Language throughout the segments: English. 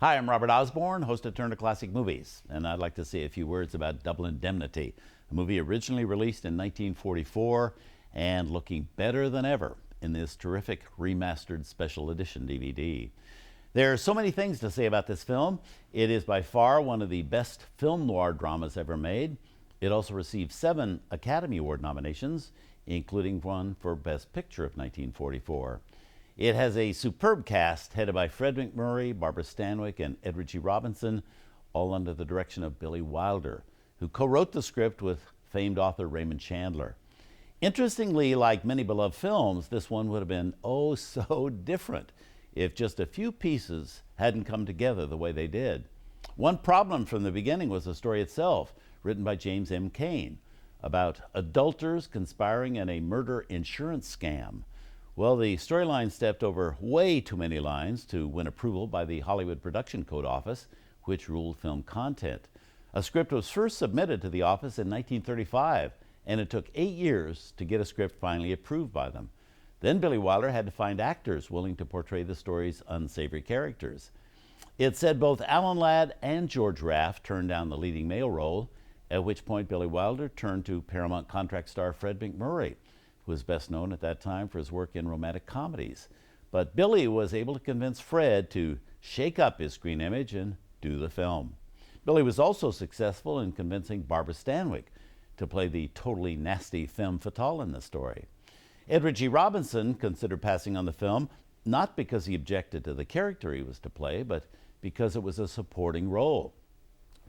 Hi, I'm Robert Osborne, host of Turner Classic Movies, and I'd like to say a few words about Double Indemnity, a movie originally released in 1944 and looking better than ever in this terrific remastered special edition DVD. There are so many things to say about this film. It is by far one of the best film noir dramas ever made. It also received 7 Academy Award nominations, including one for Best Picture of 1944. It has a superb cast headed by Fred MacMurray, Barbara Stanwyck, and Edward G. Robinson, all under the direction of Billy Wilder, who co-wrote the script with famed author Raymond Chandler. Interestingly, like many beloved films, this one would have been oh so different if just a few pieces hadn't come together the way they did. One problem from the beginning was the story itself, written by James M. Cain, about adulterers conspiring in a murder insurance scam. Well, the storyline stepped over way too many lines to win approval by the Hollywood Production Code Office, which ruled film content. A script was first submitted to the office in 1935, and it took 8 years to get a script finally approved by them. Then Billy Wilder had to find actors willing to portray the story's unsavory characters. It said both Alan Ladd and George Raft turned down the leading male role, at which point Billy Wilder turned to Paramount contract star Fred MacMurray, who was best known at that time for his work in romantic comedies. But Billy was able to convince Fred to shake up his screen image and do the film. Billy was also successful in convincing Barbara Stanwyck to play the totally nasty femme fatale in the story. Edward G. Robinson considered passing on the film, not because he objected to the character he was to play, but because it was a supporting role.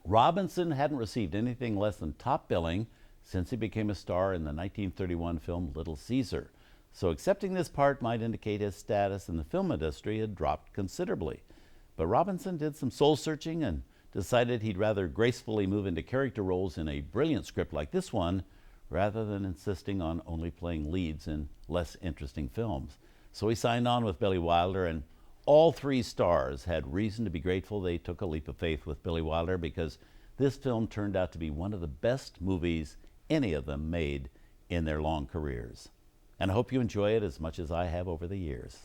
Robinson hadn't received anything less than top billing since he became a star in the 1931 film Little Caesar. So accepting this part might indicate his status in the film industry had dropped considerably. But Robinson did some soul searching and decided he'd rather gracefully move into character roles in a brilliant script like this one, rather than insisting on only playing leads in less interesting films. So he signed on with Billy Wilder, and all 3 stars had reason to be grateful they took a leap of faith with Billy Wilder, because this film turned out to be one of the best movies any of them made in their long careers. And I hope you enjoy it as much as I have over the years.